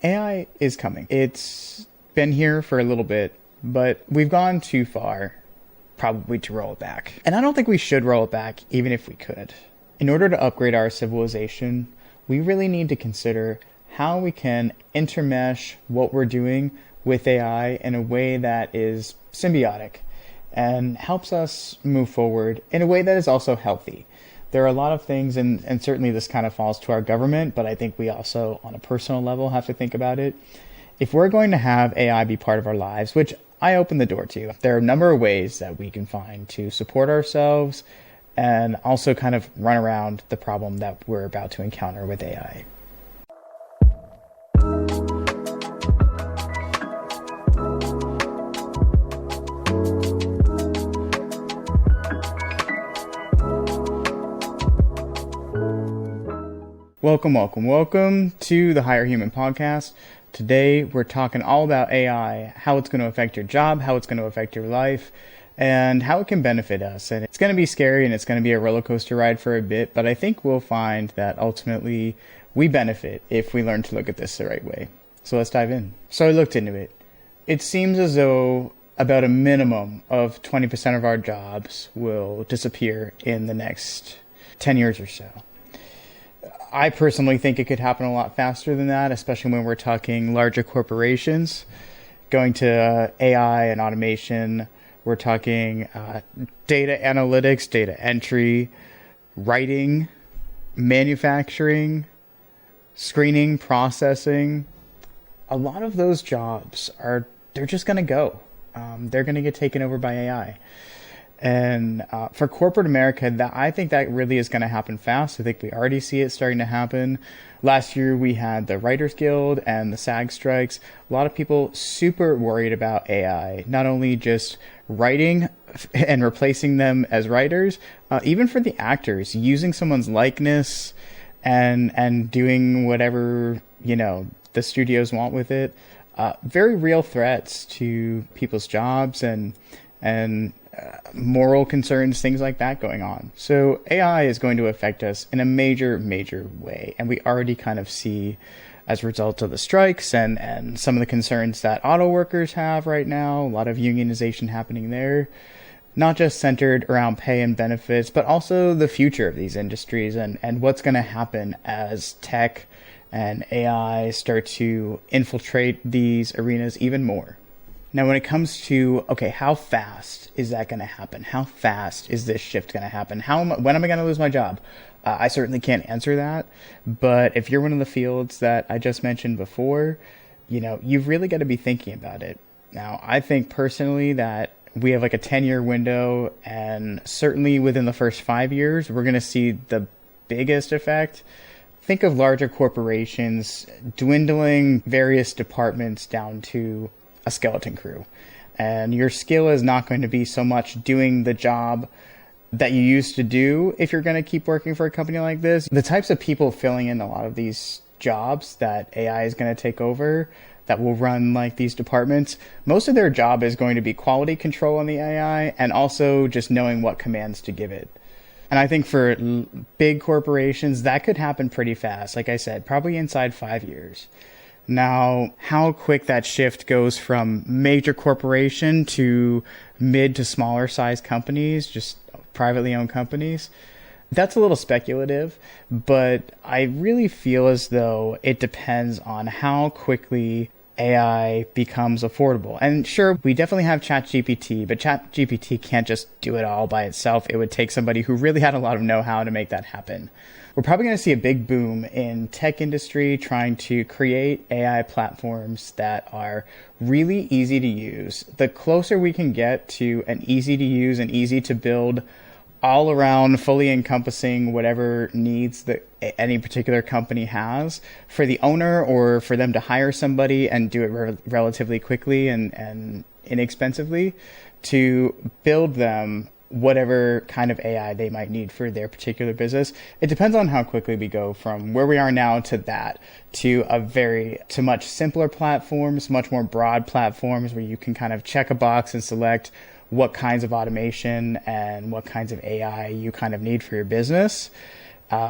AI is coming. It's been here for a little bit, but we've gone too far probably to roll it back. And I don't think we should roll it back even if we could. In order to upgrade our civilization, we really need to consider how we can intermesh what we're doing with AI in a way that is symbiotic and helps us move forward in a way that is also healthy. There are a lot of things, and certainly this kind of falls to our government, but I think we also, on a personal level, have to think about it. If we're going to have AI be part of our lives, which I open the door to, there are a number of ways that we can find to support ourselves and also kind of run around the problem that we're about to encounter with AI. Welcome to the Higher Human Podcast. Today, we're talking all about AI, how it's going to affect your job, how it's going to affect your life, and how it can benefit us. And it's going to be scary and it's going to be a roller coaster ride for a bit, but I think we'll find that ultimately we benefit if we learn to look at this the right way. So let's dive in. So I looked into it. It seems as though about a minimum of 20% of our jobs will disappear in the next 10 years or so. I personally think it could happen a lot faster than that, especially when we're talking larger corporations. Going to AI and automation, we're talking data analytics, data entry, writing, manufacturing, screening, processing. A lot of those jobs they're just going to go. They're going to get taken over by AI. And for corporate America, I think that really is going to happen fast. I think we already see it starting to happen. Last year, we had the Writers Guild and the SAG strikes. A lot of people super worried about AI, not only just writing and replacing them as writers, even for the actors, using someone's likeness and doing whatever, the studios want with it. Very real threats to people's jobs and moral concerns, things like that going on. So AI is going to affect us in a major way. And we already kind of see, as a result of the strikes and some of the concerns that auto workers have right now, a lot of unionization happening there, not just centered around pay and benefits, but also the future of these industries and what's going to happen as tech and AI start to infiltrate these arenas even more. Now, when it comes to, how fast is that going to happen? How fast is this shift going to happen? When am I going to lose my job? I certainly can't answer that. But if you're one of the fields that I just mentioned before, you've really got to be thinking about it. Now, I think personally that we have like a 10-year window, and certainly within the first 5 years, we're going to see the biggest effect. Think of larger corporations dwindling various departments down to a skeleton crew, and your skill is not going to be so much doing the job that you used to do if you're going to keep working for a company like this. The types of people filling in a lot of these jobs that AI is going to take over that will run like these departments, most of their job is going to be quality control on the AI and also just knowing what commands to give it. And I think for big corporations, that could happen pretty fast. Like I said, probably inside 5 years. Now, how quick that shift goes from major corporation to mid to smaller size companies, just privately owned companies, that's a little speculative, but I really feel as though it depends on how quickly AI becomes affordable. And sure, we definitely have ChatGPT, but ChatGPT can't just do it all by itself. It would take somebody who really had a lot of know-how to make that happen. We're probably going to see a big boom in tech industry trying to create AI platforms that are really easy to use. The closer we can get to an easy to use and easy to build, all around fully encompassing whatever needs that any particular company has for the owner or for them to hire somebody and do it relatively quickly and inexpensively to build them whatever kind of AI they might need for their particular business. It depends on how quickly we go from where we are now to that, to much simpler platforms, much more broad platforms where you can kind of check a box and select what kinds of automation and what kinds of AI you kind of need for your business.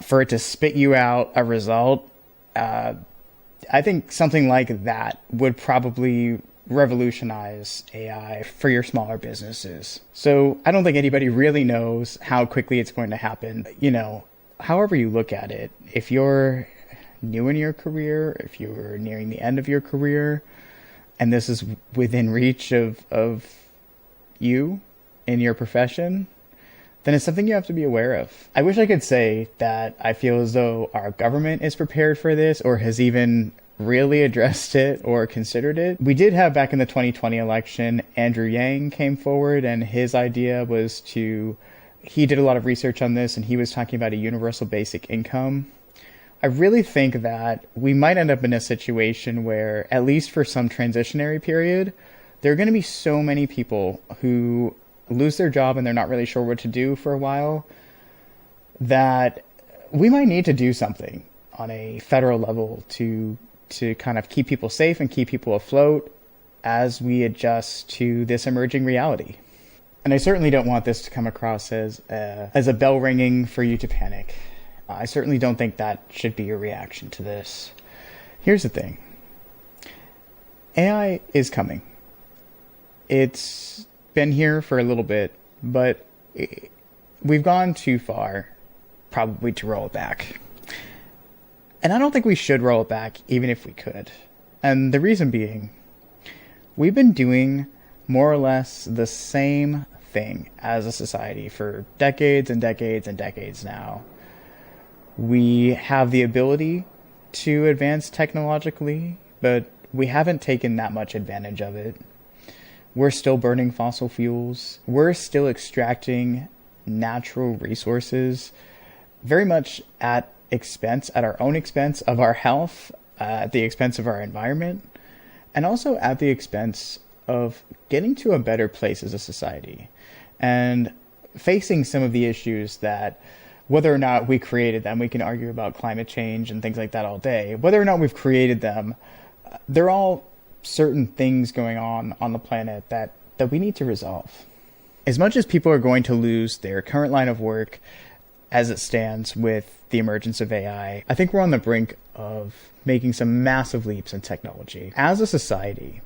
For it to spit you out a result I think something like that would probably revolutionize AI for your smaller businesses. So I don't think anybody really knows how quickly it's going to happen. However you look at it, if you're new in your career, if you're nearing the end of your career, and this is within reach of you in your profession, then it's something you have to be aware of. I wish I could say that I feel as though our government is prepared for this or has even really addressed it or considered it. We did have back in the 2020 election, Andrew Yang came forward, and his idea was he did a lot of research on this, and he was talking about a universal basic income. I really think that we might end up in a situation where, at least for some transitionary period, there are going to be so many people who lose their job and they're not really sure what to do for a while, that we might need to do something on a federal level to kind of keep people safe and keep people afloat as we adjust to this emerging reality. And I certainly don't want this to come across as a bell ringing for you to panic. I certainly don't think that should be your reaction to this. Here's the thing. AI is coming. It's been here for a little bit, but we've gone too far probably to roll it back. And I don't think we should roll it back even if we could. And the reason being, we've been doing more or less the same thing as a society for decades and decades and decades now. We have the ability to advance technologically, but we haven't taken that much advantage of it. We're still burning fossil fuels. We're still extracting natural resources very much at our own expense of our health, at the expense of our environment, and also at the expense of getting to a better place as a society and facing some of the issues that, whether or not we created them, we can argue about climate change and things like that all day. Whether or not we've created them, they're all certain things going on the planet that we need to resolve. As much as people are going to lose their current line of work as it stands with the emergence of AI, I think we're on the brink of making some massive leaps in technology. As a society,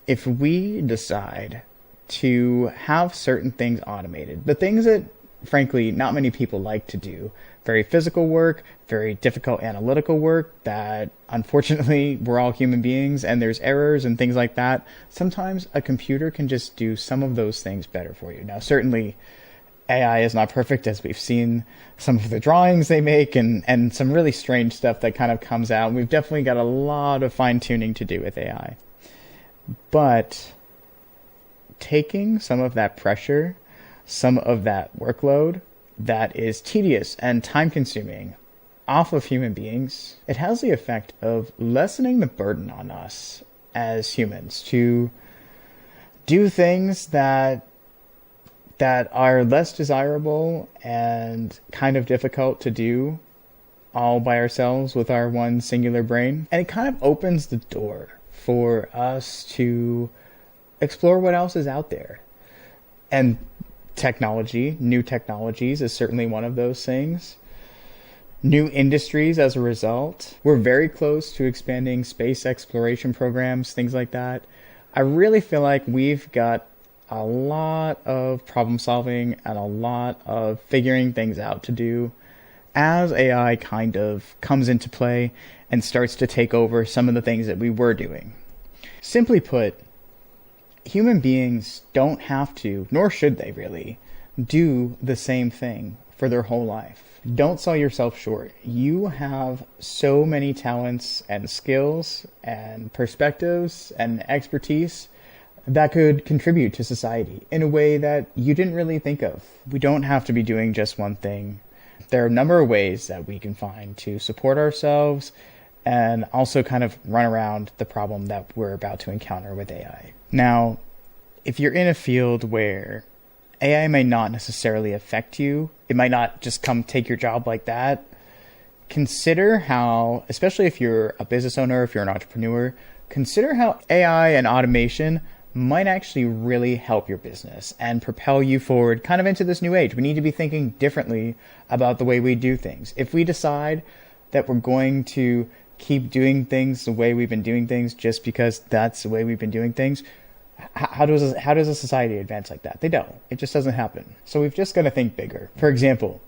if we decide to have certain things automated, the things that frankly not many people like to do, very physical work, very difficult analytical work that unfortunately we're all human beings and there's errors and things like that, sometimes a computer can just do some of those things better for you. Now certainly AI is not perfect, as we've seen some of the drawings they make and some really strange stuff that kind of comes out. We've definitely got a lot of fine-tuning to do with AI. But taking some of that pressure, some of that workload that is tedious and time-consuming off of human beings, it has the effect of lessening the burden on us as humans to do things that are less desirable and kind of difficult to do all by ourselves with our one singular brain. And it kind of opens the door for us to explore what else is out there. And technology, new technologies is certainly one of those things. New industries as a result. We're very close to expanding space exploration programs, things like that. I really feel like we've got a lot of problem solving and a lot of figuring things out to do as AI kind of comes into play and starts to take over some of the things that we were doing. Simply put, human beings don't have to, nor should they really, do the same thing for their whole life. Don't sell yourself short. You have so many talents and skills and perspectives and expertise that could contribute to society in a way that you didn't really think of. We don't have to be doing just one thing. There are a number of ways that we can find to support ourselves and also kind of run around the problem that we're about to encounter with AI. Now, if you're in a field where AI may not necessarily affect you, it might not just come take your job like that, consider how, especially if you're a business owner, if you're an entrepreneur, consider how AI and automation might actually really help your business and propel you forward kind of into this new age. We need to be thinking differently about the way we do things. If we decide that we're going to keep doing things the way we've been doing things just because that's the way we've been doing things, how does a society advance like that? They don't. It just doesn't happen. So we've just got to think bigger. For example,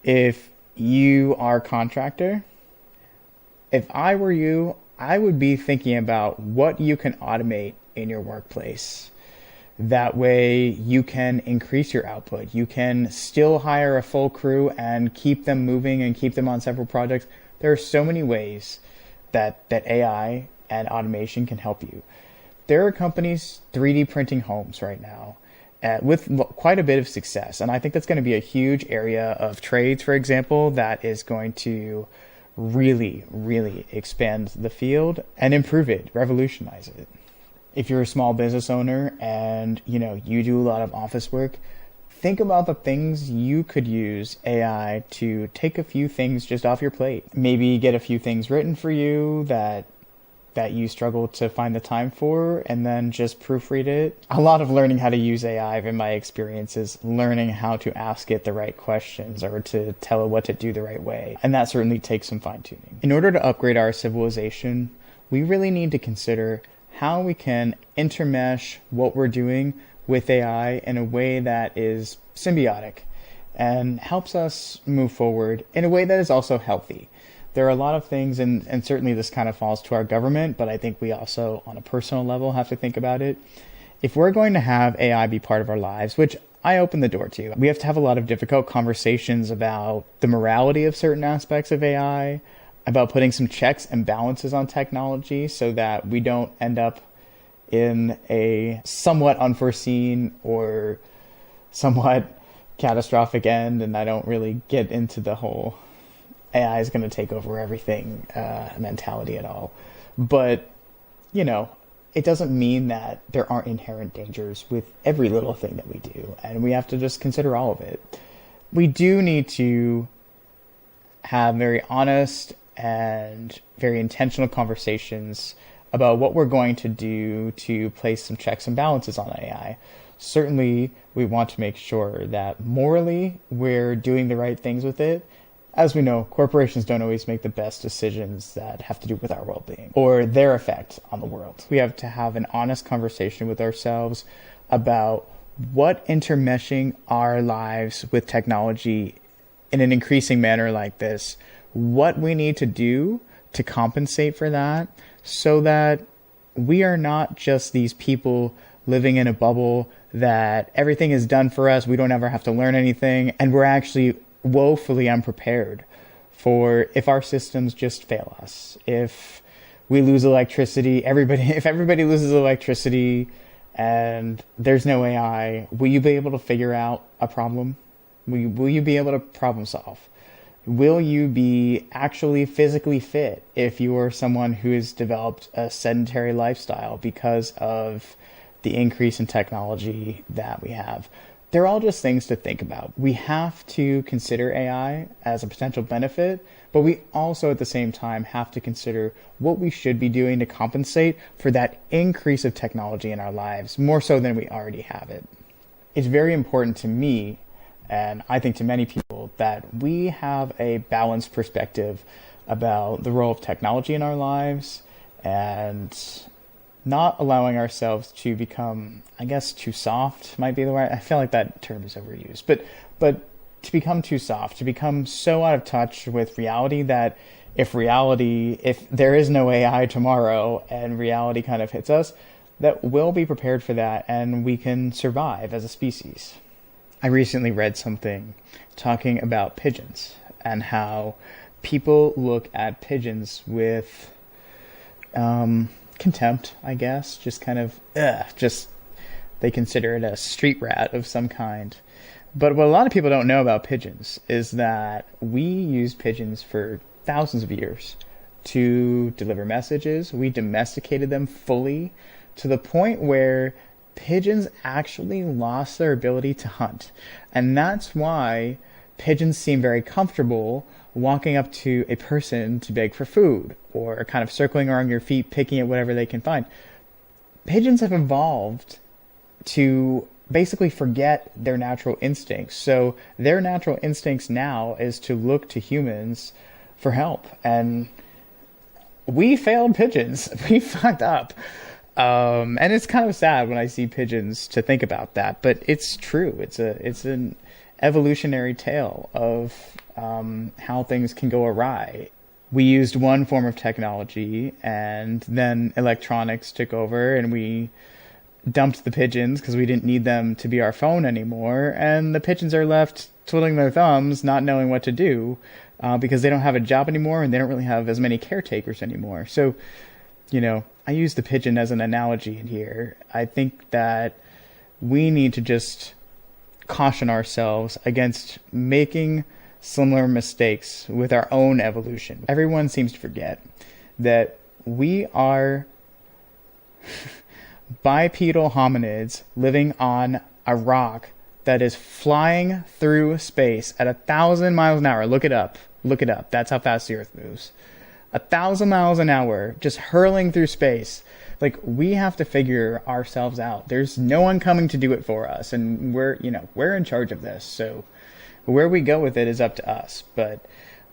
if you are a contractor, if I were you, I would be thinking about what you can automate in your workplace. That way you can increase your output. You can still hire a full crew and keep them moving and keep them on several projects. There are so many ways that AI and automation can help you. There are companies 3D printing homes right now with quite a bit of success. And I think that's going to be a huge area of trades, for example, that is going to really, really expand the field and improve it, revolutionize it. If you're a small business owner and you do a lot of office work, think about the things you could use AI to take a few things just off your plate. Maybe get a few things written for you that you struggle to find the time for, and then just proofread it. A lot of learning how to use AI, in my experience, is learning how to ask it the right questions or to tell it what to do the right way. And that certainly takes some fine-tuning. In order to upgrade our civilization, we really need to consider how we can intermesh what we're doing with AI in a way that is symbiotic and helps us move forward in a way that is also healthy. There are a lot of things, and certainly this kind of falls to our government, but I think we also, on a personal level, have to think about it. If we're going to have AI be part of our lives, which I open the door to, we have to have a lot of difficult conversations about the morality of certain aspects of AI, about putting some checks and balances on technology so that we don't end up in a somewhat unforeseen or somewhat catastrophic end. And I don't really get into the whole AI is going to take over everything mentality at all. But, it doesn't mean that there aren't inherent dangers with every little thing that we do. And we have to just consider all of it. We do need to have very honest and very intentional conversations about what we're going to do to place some checks and balances on AI. Certainly, we want to make sure that morally we're doing the right things with it. As we know, corporations don't always make the best decisions that have to do with our well-being or their effect on the world. We have to have an honest conversation with ourselves about what intermeshing our lives with technology in an increasing manner like this, what we need to do to compensate for that so that we are not just these people living in a bubble that everything is done for us, we don't ever have to learn anything, and we're actually woefully unprepared for if our systems just fail us. If we lose electricity, if everybody loses electricity and there's no AI, will you be able to figure out a problem? Will you be able to problem solve? Will you be actually physically fit if you are someone who has developed a sedentary lifestyle because of the increase in technology that we have? They're all just things to think about. We have to consider AI as a potential benefit, but we also at the same time have to consider what we should be doing to compensate for that increase of technology in our lives, more so than we already have it. It's very important to me, and I think to many people, that we have a balanced perspective about the role of technology in our lives and not allowing ourselves to become, I guess, too soft might be the word. I feel like that term is overused, but to become too soft, to become so out of touch with reality that if there is no AI tomorrow and reality kind of hits us, that we'll be prepared for that and we can survive as a species. I recently read something talking about pigeons and how people look at pigeons with contempt, I guess, just kind of, they consider it a street rat of some kind. But what a lot of people don't know about pigeons is that we used pigeons for thousands of years to deliver messages. We domesticated them fully to the point where pigeons actually lost their ability to hunt. And that's why pigeons seem very comfortable walking up to a person to beg for food or kind of circling around your feet, picking at whatever they can find. Pigeons have evolved to basically forget their natural instincts. So their natural instincts now is to look to humans for help. And we failed pigeons. We fucked up. And it's kind of sad when I see pigeons to think about that, but it's true. It's an evolutionary tale of how things can go awry. We used one form of technology, and then electronics took over, and we dumped the pigeons because we didn't need them to be our phone anymore. And the pigeons are left twiddling their thumbs, not knowing what to do, because they don't have a job anymore, and they don't really have as many caretakers anymore. So, I use the pigeon as an analogy in here. I think that we need to just caution ourselves against making similar mistakes with our own evolution. Everyone seems to forget that we are bipedal hominids living on a rock that is flying through space at 1,000 miles an hour. Look it up. That's how fast the Earth moves. 1,000 miles an hour, just hurling through space. Like, we have to figure ourselves out. There's no one coming to do it for us, and we're in charge of this. So where we go with it is up to us. But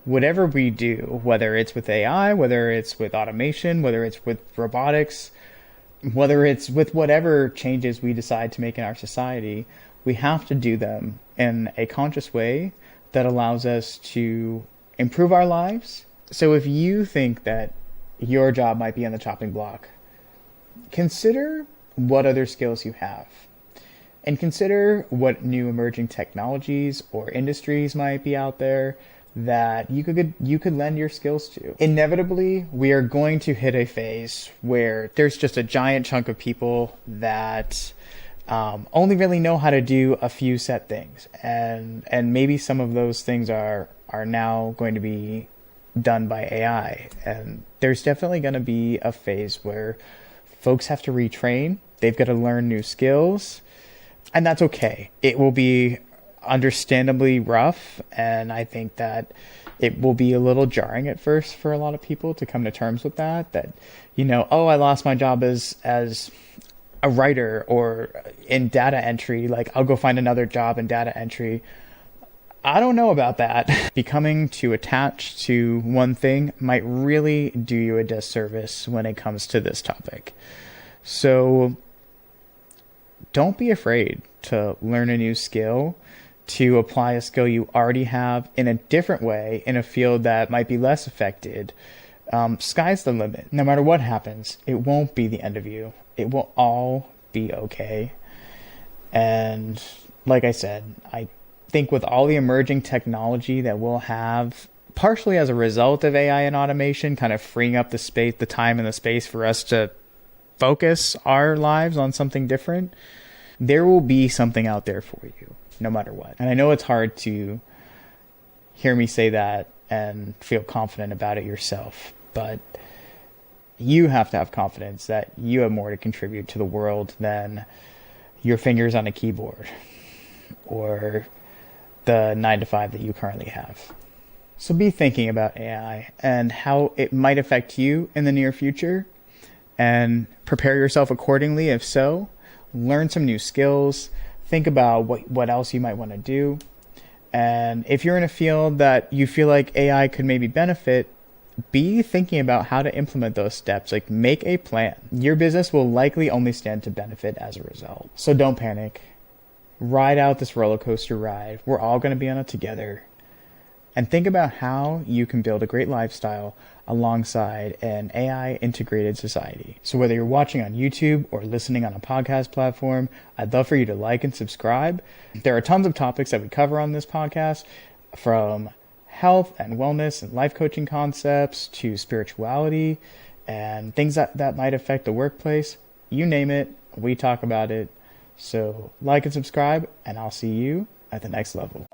whatever we do, whether it's with AI, whether it's with automation, whether it's with robotics, whether it's with whatever changes we decide to make in our society, we have to do them in a conscious way that allows us to improve our lives. So if you think that your job might be on the chopping block, consider what other skills you have. And consider what new emerging technologies or industries might be out there that you could lend your skills to. Inevitably, we are going to hit a phase where there's just a giant chunk of people that only really know how to do a few set things. And maybe some of those things are now going to be done by AI. And there's definitely going to be a phase where folks have to retrain. They've got to learn new skills. And that's okay. It will be understandably rough, and I think that it will be a little jarring at first for a lot of people to come to terms with that, I lost my job as a writer or in data entry, like I'll go find another job in data entry. I don't know about that. Becoming too attached to one thing might really do you a disservice when it comes to this topic. So don't be afraid to learn a new skill, to apply a skill you already have in a different way in a field that might be less affected. Sky's the limit. No matter what happens, it won't be the end of you. It will all be okay. And like I said, I think with all the emerging technology that we'll have, partially as a result of AI and automation, kind of freeing up the space, the time and the space for us to focus our lives on something different, there will be something out there for you, no matter what. And I know it's hard to hear me say that and feel confident about it yourself, but you have to have confidence that you have more to contribute to the world than your fingers on a keyboard or the 9-to-5 that you currently have. So be thinking about AI and how it might affect you in the near future, and prepare yourself accordingly. If so, learn some new skills, think about what else you might want to do. And if you're in a field that you feel like AI could maybe benefit, be thinking about how to implement those steps. Like, make a plan. Your business will likely only stand to benefit as a result. So don't panic. Ride out this roller coaster ride. We're all going to be on it together. And think about how you can build a great lifestyle alongside an AI integrated society. So whether you're watching on YouTube or listening on a podcast platform, I'd love for you to like and subscribe. There are tons of topics that we cover on this podcast, from health and wellness and life coaching concepts to spirituality and things that might affect the workplace. You name it, we talk about it. So like and subscribe, and I'll see you at the next level.